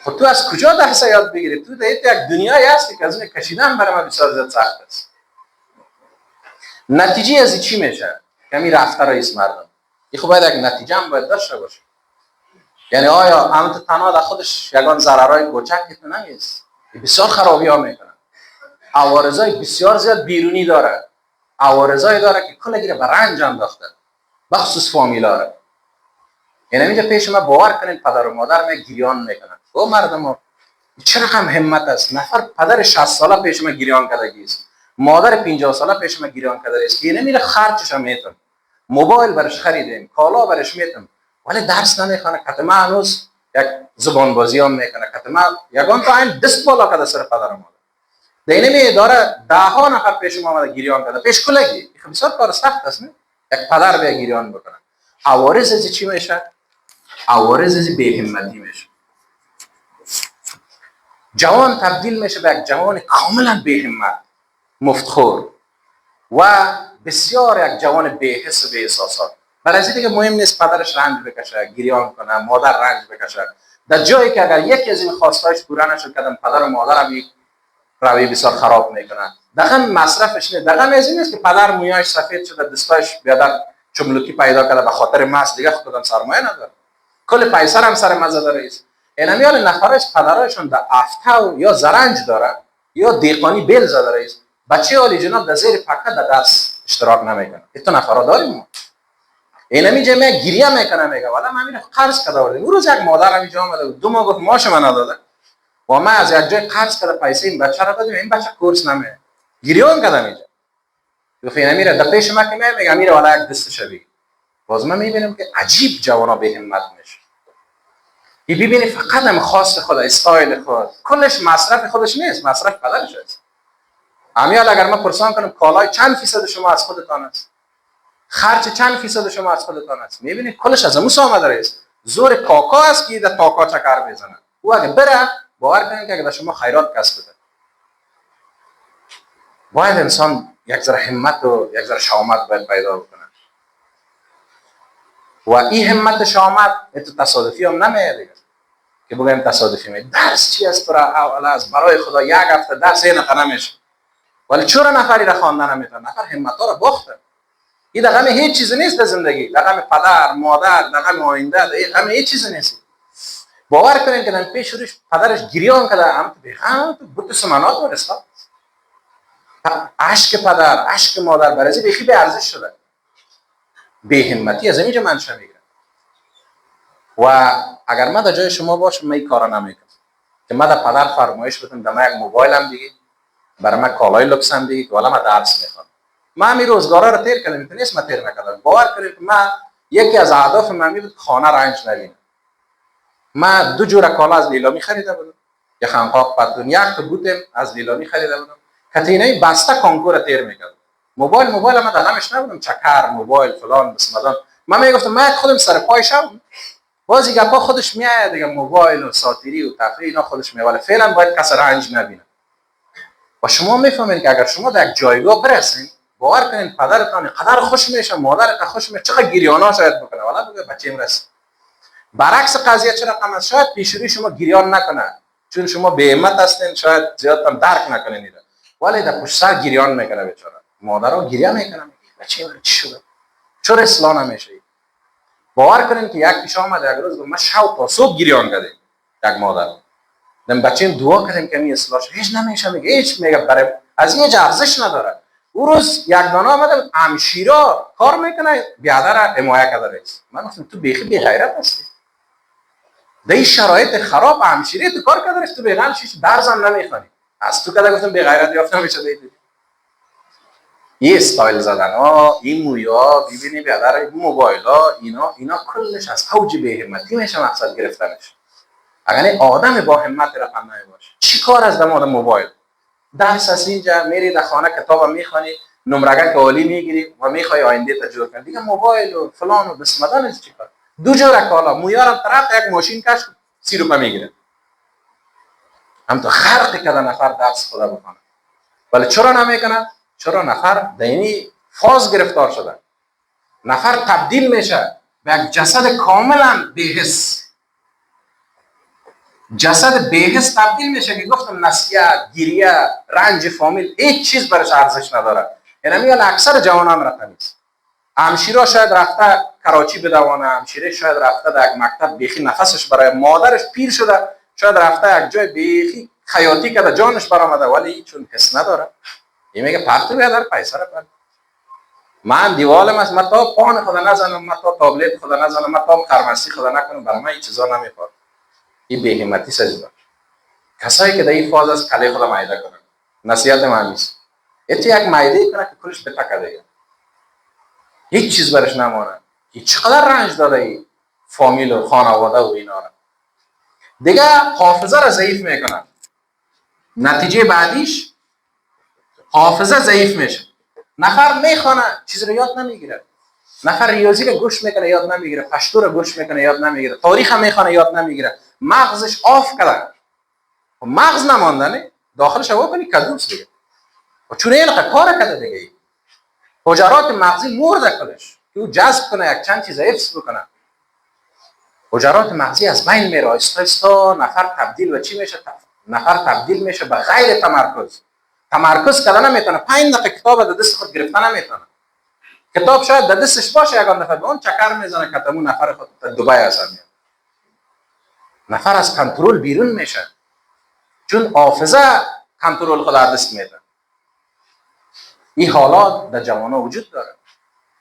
خود تو از کجا دهسه یاد بگیری؟ تو در یک دنیایی هستی که از اون کشیدن برای ما بسیار زیاد سخت است. نتیجه از چی میشه؟ کمی رفته رئیس مردم این خب باید یک نتیجه هم باید داشته باشه. یعنی آیا هم تنها در خودش یگان ضررهای کوچک تو نیست، بسیار خرابی ها میکنه. عوارضای بسیار زیاد بیرونی داره، عوارضایی داره که کل گیره به رنج انداخته بخصوص فامیلا را. یعنی اینجا پیش ما باور کنید پدر و مادر ما گریان میکنن. او مردم ها چه رقم همت است، نفر پدر 60 ساله پیش ما گریان کردگی است، مادر 50 ساله پیش ما گریان کرده است که نمیره خرجش هم میتون، موبایل برش خریدیم، کالا برش میتون، ولی درس نمیخونه. کتما هنوز یک زبان بازی هم میکنه، کتما یگان تا این دست بالا کرده سر پدر و مادر. دینه می داره ده ها نفر پیش ما آمده گریان کرده پیش کلگی. بسیار کار سخت است نه یک پدر به گریان بکنه. عوارض از چی میشه؟ عوارض از بی‌همتی میشه. جوان تبدیل میشه به یک جوان کاملا بی‌همت، مفتخور و بسیار یک جوان بی‌حس و بی‌احساسات. برای از دیگه مهم نیست پدرش رنج بکشه، گریان کنه، مادر رنج بکشه. در جایی که اگر یکی از این خواستایش پورا نشد کردن پدر و مادر هم روی بسیار خراب میکنن. دقیقا مصرفش نه، دقیقا از این است که پدر مویاش سفید شده دستاش بیادر چملوکی پیدا کرده به خاطر ماست دیگه خودم سرمایه نداره، کل پیسر هم سر مزه داره است. این میال نفرش پدرایشون در افتاو یا زرنج داره یا دیقانی بیل زده است، بچه عالی جناب در زیر پکه در درس اشتراک نمیکنه. ایتو نفرا داریم ما. این میگه من گریه میکنم میگه والا من میرم قرض کرده بودم. اون روز یک مادر همینجا اومده 2 ماه گفت ماش من نداده و ما از یک جای قرض کرده پیسه این بچه را دادیم، این بچه کورس نمیره، گریون کردم اینجا. گفت این میره در پیش ما که میگه میره والا یک دست شبیه. باز من میبینم که عجیب جوانا به همت میشه. این ببینی فقط هم خاص خود، استایل خود، کلش مصرف خودش نیست، مصرف پدرش است. امیال اگر من پرسان کنم کالای چند فیصد شما از خودتان است، خرج چند فیصد شما از خودتان است، میبینی کلش از موسی آمده است. زور کاکا است که در تاکا چکر بزنه. او اگه بره باور کنید که اگر شما خیرات کسب بده. باید انسان یک ذره همت و یک ذره شامت باید پیدا بکنه. و این همت شامت تو تصادفی هم نمیاد دیگه که بگیم تصادفی میاد. درس چی است برای اول از برای خدا یک هفته درس این نفر نمیشه، ولی چرا نفری را خواندن نمیتونه؟ نفر همت ها را باخته. این دغم هیچ چیزی نیست در زندگی، دغم پدر مادر، دغم آینده، دغم هیچ چیزی نیست. باور کنید که در پیش روش پدرش گریان کرده هم تو بوت سمانات ورسته. عشق پدر، عشق مادر برای بیخی به ارزش شده. به همتی از اینجا منشأ میگیره. و اگر من در جای شما باشم من این کارا نمیکنم که من در پدر فرمایش بدم در من یک موبایلم دیگه، برای من کالای لوکسم دیگه، والا من درس میخوام. من همین روزگارا رو تیر کردم، نیست من تیر نکردم. باور کنید من یکی از اهداف من بود خانه رنج نبینم. من 2 جور کالا از لیلامی خریده بودم، یک خنقاق پتلون، یک تا بوتم از لیلامی خریده بودم. کاتینای بسته کنکور تیر میکردم. موبایل من دلمش نبودم، چکر موبایل فلان بسمدان. من میگفتم من خودم سر پای شم. بازی گپا خودش میاد دیگه، موبایل و ساتیری و تفریح اینا خودش میاد. فعلا باید کس رنج نبینه. و شما میفهمید که اگر شما در یک جایگاه برسید، باور کنید پدرتان قدر خوش میشه، مادرت خوش میشه، چقدر گریانا شاید بکنه، والا بگه بچه‌م رس. برعکس قضیه چرا رقم است؟ شاید پیشروی شما گریان نکنه چون شما به همت هستین، شاید زیاد هم درک نکنین، ولی در پشت سر گریان میکنه بیچاره. مادرها گریه میکنه، بچه‌م چی شده؟ چرا اصلاح نمیشه؟ باور کنین که یک پیش آمد یک روز من شب تا صبح گریان کردم. یک مادر دم بچه‌م دعا کردم که می اصلاح شه، هیچ نمیشه، میگه هیچ، میگه برای از این ارزش نداره. اون روز یک دانه آمد همشیرا کار میکنه بیادر حمایت کرده است. من گفتم تو بیخی بی غیرت هستی. در این شرایط خراب همشیری تو کار کرده است، تو بیغل شیش درس هم نمیخونی. از تو کده گفتم بی غیرت یافتم میشه دیدی. این استایل زدن ها، این مویا، ببینی بیادر این موبایل ها، اینا کلش از اوج به همتی میشه مقصد گرفتنش. اگر آدم با همت رقم باشه چی کار از دم آدم موبایل درس از اینجا میری در خانه کتاب میخوانی، نمرگه که عالی میگیری و میخوای آینده تجربه کنی، دیگه موبایل و فلان و بسمدان از چی کار. دو جور کالا مویارم طرف یک ماشین کش 30 روپه میگیره، هم تو خرق کده نفر درس خدا بکنه، ولی چرا نمیکنه؟ چرا نفر دینی فاز گرفتار شده، نفر تبدیل میشه به یک جسد کاملا بی‌حس، جسد بی‌حس تبدیل میشه که گفتم نصیحت، گریه، رنج فامیل هیچ چیز برش ارزش نداره. یعنی میگن اکثر جوانان رفته نیست. همشیره شاید رفته کراچی بدوانه، همشیره شاید رفته در یک مکتب بیخی نفسش برای مادرش پیر شده، شاید رفته یک جای بیخی خیاطی کرده جانش برآمده، ولی چون حس نداره. این میگه پرتو بیادر پیسه رو پر. من دیوالم است، من تا پان خدا نزنم، من تا تابلت خدا نزنم، من تا خرمسی خدا نکنم، برای من این چیزا نمیخواد. این بی همتی سجده. کسایی که در این فاز از کله خدا معده کنن، نصیحت من نیست. یک معده کنه که کلش بتکه، هیچ چیز برش نمانه. چقدر رنج داره این فامیل و خانواده و اینا را. دیگه حافظه را ضعیف میکنه. نتیجه بعدیش حافظه ضعیف میشه. نفر میخونه چیز رو یاد نمیگیره. نفر ریاضی رو گوش میکنه یاد نمیگیره، پشتو رو گوش میکنه یاد نمیگیره، تاریخ میخونه یاد نمیگیره. مغزش آف کرده. مغز نماندنه، داخلش هوا کنی کدوس دیگه. و چون این کار کرده دیگه. حجرات مغزی مرده کلش. که او جذب کنه یک چند چیز حفظ بکنه. حجرات مغزی از بین میره، آهسته نفر تبدیل به چی میشه؟ نفر تبدیل میشه به غیر تمرکز. تمرکز کردن نمیتونه، 5 دقیقه کتاب در دست خود گرفتن نمیتونه. کتاب شاید در دستش باشه، یگان دفعه به اون چکر میزنه که تمون نفر خود دبی هستن. نفر از کنترل بیرون میشه، چون حافظه کنترل خود در دست میده. این حالات در جوانان وجود داره،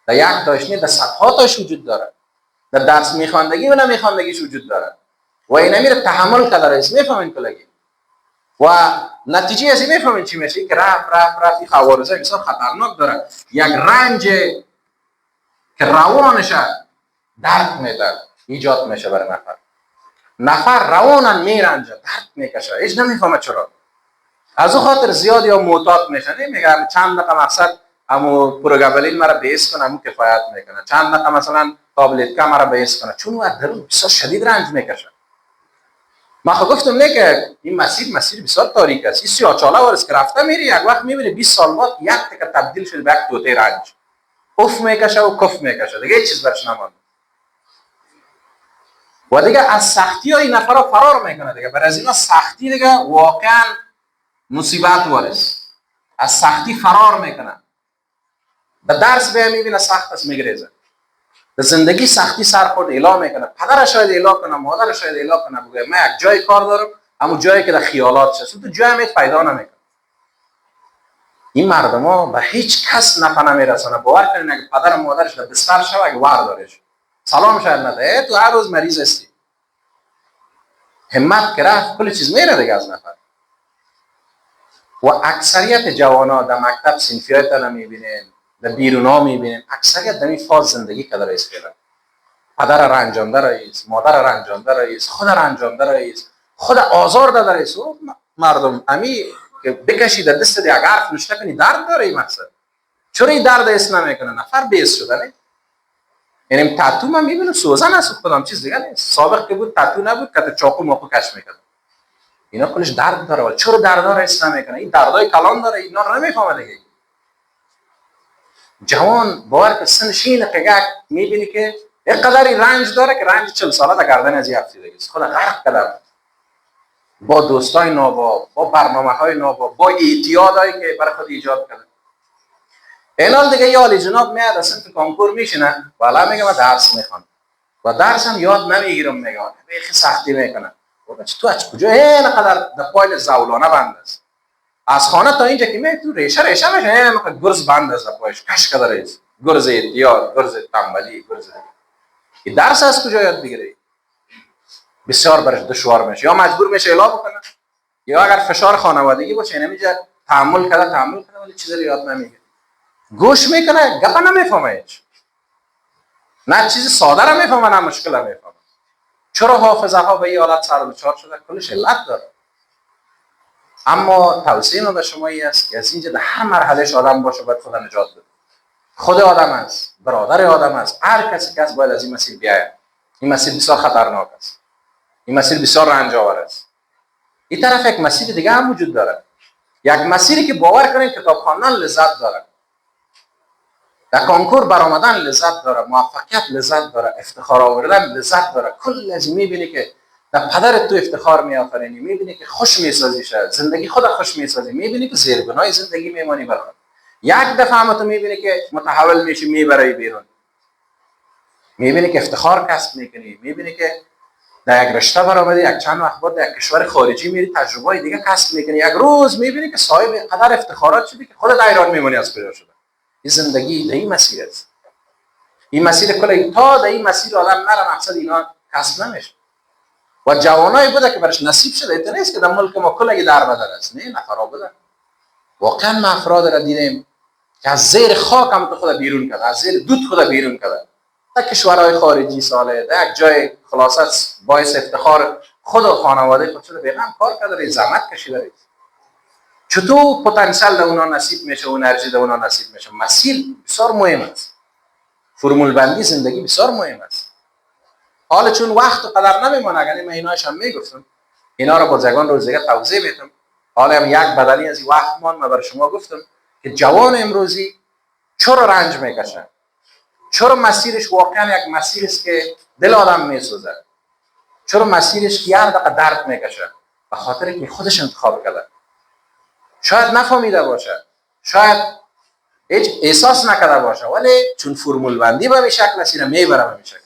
در یک تاشنی در صدها تاش وجود داره، در درس میخواندگی و نمیخواندگیش وجود داره و این میره تحمل کرده رئیس میفهمین کلگی و نتیجه از این میفهمین چی میشه که رفت این خوارزه بسیار خطرناک داره. یک رنج که روانش درد میده ایجاد میشه برای نفر روانن میرنجه، درد میکشه، هیچ نمیفهمه چرا. از او خاطر زیاد یا معتاد میشه، نمیگم چند دقیقه مقصد امو پروگابلین مرا بیس کنه، امو کفایت میکنه، چند دقیقه مثلا تابلت کا مرا بیس کنه، چون او درون بسیار شدید رنج میکشه. ما خب گفتم نه که این مسیر بسیار تاریک است. این سیاچاله ورس که رفته میری یک وقت میبینی 20 سال بعد یک تک تبدیل شده به یک توته رنج، اف میکشه و کف میکشه، دیگه هیچ چیز برش نمانده و دیگه از سختی های این نفر فرار میکنه دیگه. برای از اینا سختی دیگه واقعا مصیبت وارس، از سختی فرار میکنه. به درس به میبینه سخت است میگریزه، به زندگی سختی سر خورد اعلام میکنه، پدرش شاید اعلام کنه، مادرش شاید اعلام کنه، بگه من یک جای کار دارم، اما جایی که در خیالات شست تو جای میت پیدا نمیکنه. این مردم ها به هیچ کس نفع نمیرسونه. باور کنین اگه پدر و مادرش در بستر شوه، اگه واردارش سلام شاید نده، تو هر روز مریض هستی، همت که رفت کل چیز میره دیگه از نفر. و اکثریت جوانا در مکتب صنفیات را میبینین، در بیرونا میبینین، اکثریت در این فاز زندگی که داره فعلا. پدر رنجانده رئیس، مادر رنجانده رئیس، خود رنجانده رئیس، خود آزار داده رئیس. مردم امی که بکشی در دست یک حرف نشته کنی درد داره این مقصد. چرا این درد حس نمیکنه؟ نفر بیس شده نه. یعنی تاتو من میبینم سوزن است خودم، چیز دیگه نیست. سابق که بود تاتو نبود که چاقو ماقو کش میکرد. اینا کلش درد داره، ولی چرا درد داره حس نمیکنه؟ این دردای کلان داره، اینا رو نمیفهمه دیگه. جوان باور که سنش اینه که میبینی که یک قدری رنج داره که رنج 40 ساله در گردن از یافتیدگی است. خود غرق کرده با دوستای نابا، با برنامه‌های نابا، با اعتیادایی که برای خود ایجاد کرده. اینال دیگه یا علی جناب میاد اصلا تو کنکور میشینه، والا میگه من درس میخوام و درس هم یاد نمیگیرم، میگه خیلی سختی میکنه. تو از کجا اینقدر در پایل زولانه بند است؟ از خانه تا اینجا که میای تو ریشه میشه اینقدر گرز بند است در پایش، کش کرده رئیس، گرز اعتیاد، گرز تنبلی، گرز این درس از کجا یاد بگیری؟ بسیار برش دشوار میشه، یا مجبور میشه اعلام بکنه، یا اگر فشار خانوادگی باشه نمیشه تحمل کرده ولی چیزی رو یاد نمیگیره. گوش میکنه گپا نمیفهمه هیچ. نه چیز ساده را میفهمه نه مشکل را میفهمه. چرا حافظه ها به این حالت سر دچار شده؟ کلش علت داره. اما توصیه من به شما این است که از اینجا در هر مرحلهش آدم باشه باید خدا نجات بده. خود آدم است، برادر آدم است، هر کسی که باید از این مسیر بیاید. این مسیر بسیار خطرناک است. این مسیر بسیار رنج آور است. این طرف یک مسیر دیگه هم وجود داره. یک مسیری که باور کنید کتاب خواندن لذت داره. در کنکور برآمدن لذت داره، موفقیت لذت داره، افتخار آوردن لذت داره. کل از میبینی که در پدر تو افتخار میآفرینی، میبینی که خوش میسازی، شد زندگی خود خوش میسازی، میبینی که زیربنای زندگی میمانی برات. یک دفعه هم تو میبینی که متحول میشی میبری بیرون، میبینی که افتخار کسب میکنی، میبینی که در یک رشته برآمدی، یک چند وقت بعد در کشور خارجی میری تجربه دیگه کسب میکنی، یک روز میبینی که صاحب قدر افتخارات شدی که خودت حیران میمونی از کجا شده. این زندگی در این مسیر است. این مسیر کلی تا در این مسیر آدم نره مقصد اینا کسب نمیشه. و جوانای بوده که برش نصیب شده. ایت نیست که در ملک ما کلی در بدر است. نه نفرا بوده. واقعا ما افراد را دیدیم که از زیر خاک هم تو خود بیرون کرده، از زیر دود خود بیرون کرده. در کشورهای خارجی ساله، در یک جای خلاصت باعث افتخار خود و خانواده خود شده، بیغم کار کرده، زحمت کشیده. چطور پتانسیل در اونا نصیب میشه و انرژی در اونا نصیب میشه؟ مسیر بسیار مهم است. فرمول بندی زندگی بسیار مهم است. حالا چون وقت و قدر نمیمونه، یعنی من ایناش هم میگفتم، اینا رو با یگان روز دیگه توضیح میدم. حالا هم یک بدلی از این وقت من برای شما گفتم که جوان امروزی چرا رنج میکشن، چرا مسیرش واقعا یک مسیر است که دل آدم میسوزه، چرا مسیرش که هر دقیقه درد میکشه، به خاطر که خودش انتخاب کرده. شاید نفهمیده باشه، شاید هیچ احساس نکرده باشه، ولی چون فرمول بندی به شکل مسیر میبره به شکل،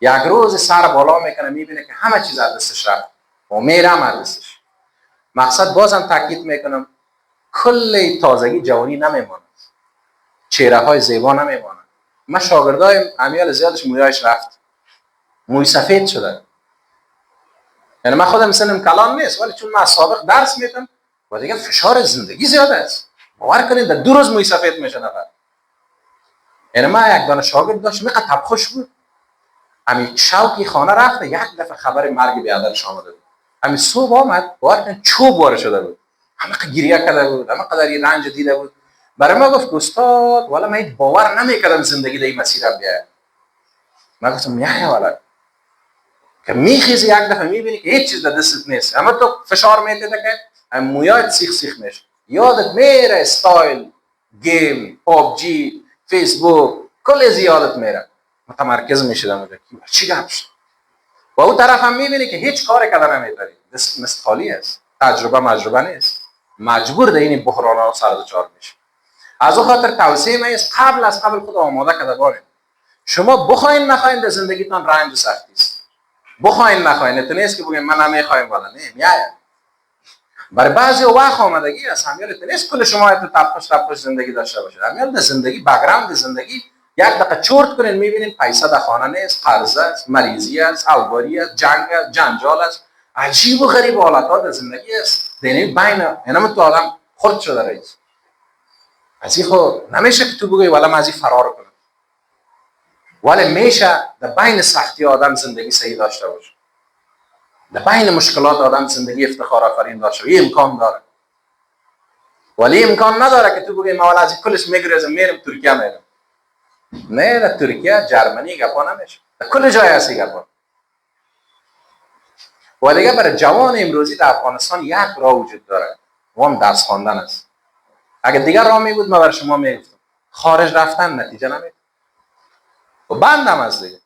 یک روز سر بالا میکنه، میبینه که همه چیز از دستش رفت و میرم از دستش. مقصد بازم تاکید میکنم کل تازگی جوانی نمیماند، چهره های زیبا نمیماند. من شاگردای امیال زیادش مویایش رفت، موی سفید شده. یعنی من خودم سنم کلان نیست، ولی چون من سابق درس میدم و دیگه فشار زندگی زیاده است، باور کنید در 2 روز موی سفید میشه نفر. یعنی من یک دانه شاگرد داشت میقدر تبخوش بود، همین شوقی خانه رفته، یک دفعه خبر مرگ بیادرش آمده بود. همین صبح آمد، باور کنید چوب وارد شده بود، همه گریه کرده بود، همه قدر رنج دیده بود. برای ما گفت استاد والا من باور نمیکردم زندگی در این مسیر بیاد. من گفتم میای والا که میخیزی یک دفعه میبینی که هیچ چیز در دستت نیست، اما تو فشار میده که مویات سیخ سیخ میشه، یادت میره استایل، گیم، پابجی، فیسبوک، کل یادت میره، متمرکز میشه در اونجا چی گپ شد. و اون طرف هم میبینی که هیچ کاری کردن نمیتونی، دست مثل خالی است، تجربه نیست، مجبور در این بحران‌ها سر دچار میشه. از اون خاطر توصیه من است قبل از قبل خود آماده کرده باشید. شما بخواین نخواین در زندگیتان رنج و سختی است، بخواین نخواین، تو نیست که بگین من نمیخوایم والا، نه میاید. برای بعضی وقت آمادگی است، همیال تو نیست کل شما تو تپش زندگی داشته باشید. همیال در زندگی بک‌گراند زندگی یک دقیقه چرت کنین میبینین پیسه در خانه نیست، قرض است، مریضی است، اواری است، جنگ است، جنجال است، عجیب و غریب حالت‌ها در زندگی است. یعنی بین اینم تو آدم خرد شده رئیس. از این خود نمیشه که تو بگوی والا من از این فرار کنم، ولی میشه در بین سختی آدم زندگی صحیح داشته باشه، در بین مشکلات آدم زندگی افتخار آفرین داشته. این امکان داره، ولی امکان نداره که تو بگوی من والا از این کلش میگریزم میرم ترکیه میرم. نه در ترکیه جرمنی گپا نمیشه، در کل جای هستی گپا. و دیگه برای جوان امروزی در افغانستان یک راه وجود داره و هم درس خواندن است. اگر دیگر راه می بود من برای شما میگفتم خارج رفتن نتیجه نمیده و بندم از دیگه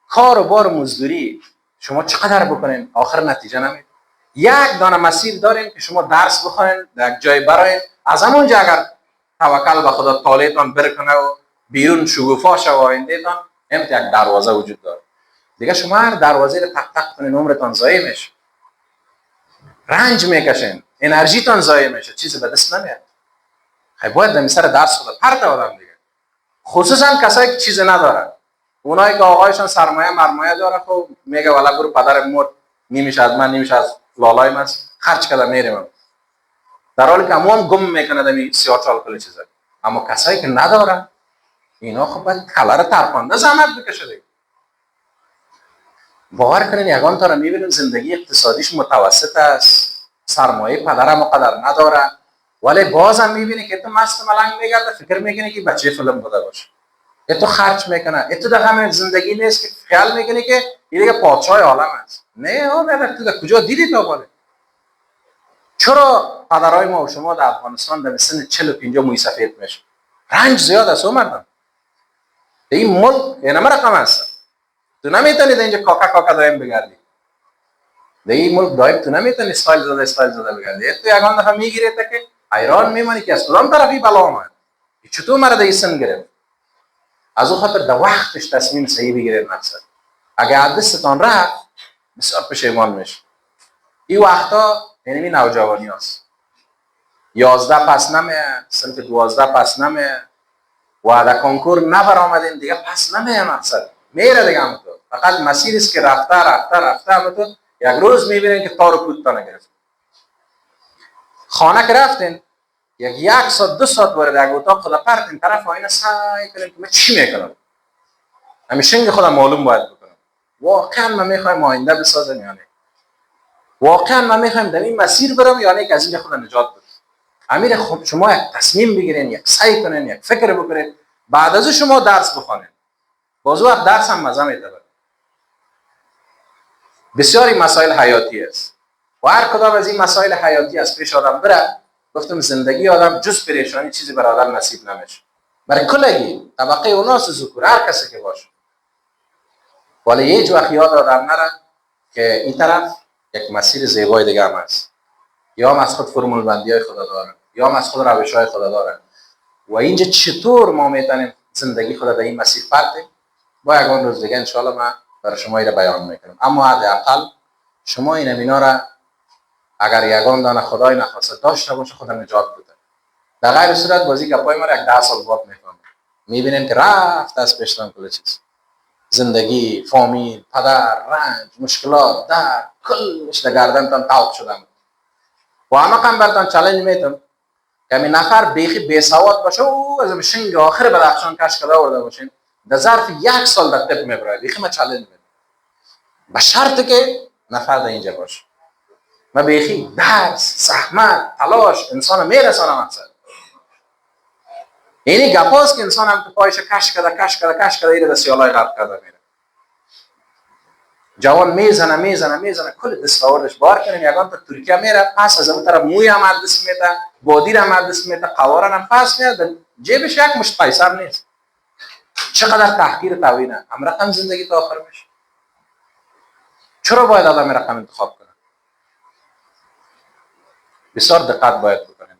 کار و بار مزدوری شما چقدر بکنین آخر نتیجه نمیده. یک دانه مسیر دارین که شما درس بخونین، در یک جای براین، از همونجا اگر توکل به خدا طالعتان برکنه و بیرون شگوفا شو آیندهتان، یک دروازه وجود داره. دیگه شما هر دروازه رو تق تق کنین عمرتان ضایع میشه، رنج میکشین، انرژیتان ضایع میشه، چیزی به دست نمیاد. خیلی باید در سر درس خدا پرت آدم دیگه، خصوصا کسایی که چیزی ندارن، اونایی که آقایشان سرمایه مرمایه داره، خب میگه والا برو پدر مرد نیمیش از من نیمیش از لالایم است خرج کرده میرم، در حالی که همون گم میکنه دمی 34 کل چیزا. اما کسایی که ندارن اینا خب باید کلر ترپانده زحمت بکشه دیگه. باور کنین یگان تا رو میبینیم زندگی اقتصادیش متوسط است، سرمایه پدرم قدر نداره، ولی بازم میبینی که تو مست ملنگ میگرده، فکر میکنه که بچه فیلم بوده باشه، تو خرج میکنه، تو در همه زندگی نیست که خیال میکنه که این دیگه پادشاه عالم است. نه تو در کجا دیدی تا بالا؟ چرا پدرای ما و شما در افغانستان در سن 40 و 50 موی سفید میشه؟ رنج زیاد است مردم. این ملک یه نمه رقم است. تو نمیتونید اینجا کاکا کاکا دایم بگردی. در این ملک دایم تو نمیتونی استایل زده بگردی. تو یگان دفعه میگیره تا که ایران میمانی که از کدام طرفی بلا آمد. چطور مرد این سن گرفت؟ از اون خاطر در وقتش تصمیم صحیح بگیرید مقصد. اگه دستتان رفت بسیار پشیمان میشه. این وقتا یعنی نوجوانی هست. 11 پس نمیه، صنف 12 پس نمیه و در کنکور نبر آمدین دیگه پس نمیه مقصد. میره دیگه همونطور. فقط مسیر است که رفته همونطور یک روز میبینین که تار و پود تا نگرفت. خانه که رفتین یک ساعت 2 ساعت وارد یک اتاق خدا پرتین طرف آینه سعی کنین که من چی میکنم؟ همیشه اینکه خودم معلوم باید بکنم. واقعا من میخوایم آینده بسازم یا نه؟ واقعا من میخوایم در این مسیر برم یا نه که از اینجا خدا نجات بدم؟ امیر خب شما یک تصمیم بگیرین، یک سعی کنین، یک فکر بکنین، بعد از شما درس بخونین. باز وقت درس هم مزه میده. بسیاری مسائل حیاتی است و هر کدام از این مسائل حیاتی از پیش آدم بره، گفتم زندگی آدم جز پریشانی چیزی بر آدم نصیب نمیشه. برای کلگی طبقه اوناس ذکور هر کسی که باشه، ولی هیچ وقت یاد آدم نره که این طرف یک مسیر زیبای دیگه هم هست. یا هم از خود فرمول بندی های خدا داره، یا هم از خود روش های خدا داره و اینجا چطور ما میتونیم زندگی خدا در این مسیر پرتیم با یکان روز دیگه انشاءالله من برای شما ایره بیان میکنم. اما حداقل شما این اینا را اگر یگان دانه خدای نخواسته داشته باشه خدا نجات بده. در غیر صورت بازی گپای ما را یک 10 سال بعد میکنم میبینیم که رفت از پیشتان کل چیز، زندگی، فامیل، پدر، رنج، مشکلات، درد کلش در گردنتان طوق شدم. و همه کم برتان چالش میتونم که همین نفر بیخی بیسواد باشه او از شنگ آخر بدخشان کش کده ورده باشین در ظرف 1 سال در تپ میبره. بیخی من چالش میتونم به شرط که نفر در اینجا باشه. من بیخی درس، زحمت، تلاش انسان میرسانم مقصد. اینی گپاست که انسان هم تو پایش کش کده ایره در سیالای غرق کرده میره. جوان میزنه کل دستاوردش بار کنیم یگان تا ترکیه میره، پس از اون طرف موی هم دست میده، بادیر هم دست میده، قوارن هم پس میاد، جیبش یک مشت پیسر نیست. چقدر تحقیر توینه. هم رقم زندگی تا آخر میشه. چرا باید آدم رقم انتخاب کنه؟ بسیار دقت باید بکنیم.